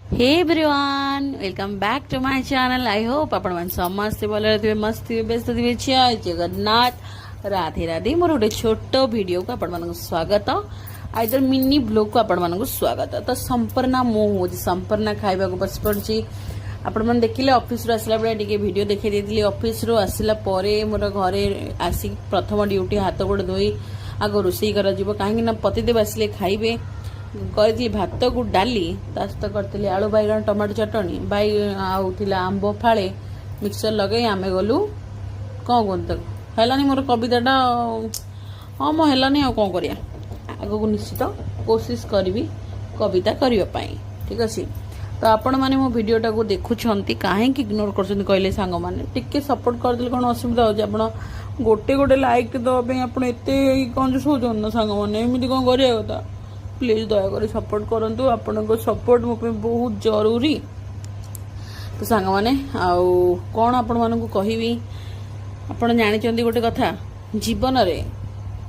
Hey everyone welcome back to my channel. I hope आपण मन समस्त भले थे मस्त थे व्यस्त थे। जय जगन्नाथ राधे राधे। मोर गोटे छोट वीडियो को आपण मन स्वागत आइदर मिनी ब्लॉग को आपण मन स्वागत। तो संपर्णा मो हो संपर्णा खाइबा को बस पड़ची। आपण मन देखिले ऑफिस रो आसला बेला टिके वीडियो देखै देतिली। ऑफिस रो आसला परे मोर घरे आसी प्रथम ड्यूटी हाथ गोड़ धोई आग रोषई कर जीव काहे ना पतिदेव आसिले खाइबे। करी भात को डाली सहित करी आलू बैगण टमाटो चटनी बै आउला आंब फाड़े मिक्सचर लगे आम गलु कौन कहते है मोर कविताटा हाँ मो है आ कौन करिया आग को निश्चित कोशिश करी कविता करने ठीक अच्छे। तो आपण मैंने मो भिडटा को देखुंत कहीं इग्नोर कर कहले सांग मैंने टिके सपोर्ट करदे कौन असुविधा हो गोटे गोटे लाइक देवाई आप कंजूस हो सांग मैंने एमती कौन करा कथा प्लीज दयाकोरी सपोर्ट करंतु। आपण को सपोर्ट मो पे बहुत जरूरी। तो सांग माने आउ कौन आपण मानकु कहबी आपण जानि चंदी गोटे कथा जीवन रे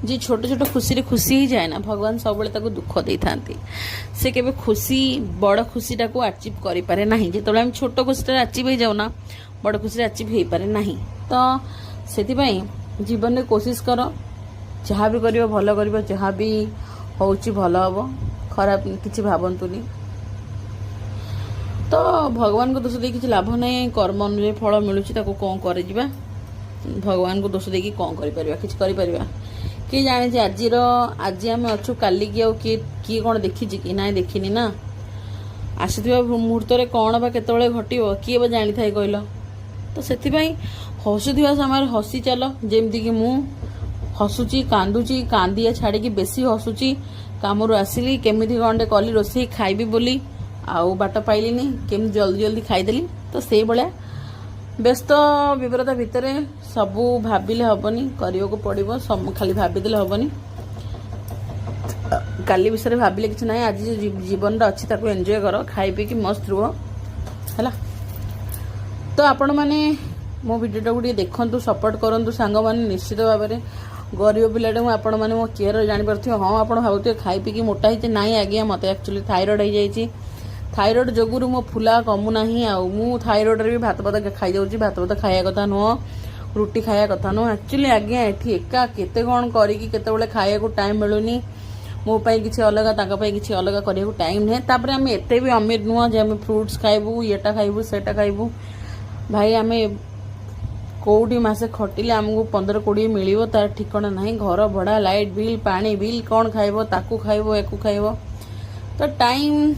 जी छोट छोट खुशी रे खुशी ही जाए ना भगवान सब बेले ताको दुख देई थांती। से केबे खुशी बड़ खुशीटा को अचीव करि पारे नाही। जेतले हम छोट खुशीटा अचीव हो जाउ ना बड़ खुशी अचीव हो पारे नाही। तो सेति पई जीवन में कोशिश करो जहाँ भी करियो भलो करियो जहाँ भी होची भल हम खराब किसी भावतुनि। तो भगवान को दोष दे किसी लाभ नहीं। कर्म अनुଯାयी फल मिलूँ कौन कर भगवान को दोष दे कौन कर किए जाने आज आम अच्छु काली की आउ किए कौन देखी कि ना देखनी ना आसुवा मुहूर्त कौन बा केतबेले घटिबो किए बा जानी थाए कहल। तो से हसुवा समय हसी चल जमती कि मु हसुची कांदुची कांदिया छाड़ी बेसी हसुची कामरू आसिली केमिति कौन कली रोषे खाइबी बोली आउ बाट पाइलिनी केमि जल्दी जल्दी खाईदेली। तो से भाया व्यस्त विवरता भितर सबू भाविले हेनी करने को पड़ो खाली भाविदे हेनी काली विषय भाविले कि ना आज जीवन अच्छी ताको एंजॉय कर खाई पी मस्त रुह है। तो आपण मैंने मो भिडियोटा को देखु सपोर्ट करूँ सांग मैंने निश्चित भाव में गरीब पिलाटे आपण मैंने मो केयर जापर हाँ आप भावुए खाई पी मोटा ही ना आज्ञा मत एक्चुअली थायरॉइड हो जाए थायरॉइड जोगुरु मो फुला कमुना मु थायरॉइड भी भात भात खाई जाऊँगी भात भात खाया कथा नुह रुटी खाया कथा नुह एक्चुअली आज्ञा एटी एका केते कौन करते खाया को टाइम मिलूनी मोपाई किसी अलग किसी अलग करने टाइम नहीं। तापर आम एत भी अमीर नुह जे आम फ्रुट्स खाइबू येटा खाइबू सेटा खाइबू भाई आम कौटी मसे खटिले आमको 15-20 मिल तार ठिकाना ना घर भड़ा लाइट बिल पानी बिल कौन खाइबो ताकू खाइबो एकू खाइबो। तो टाइम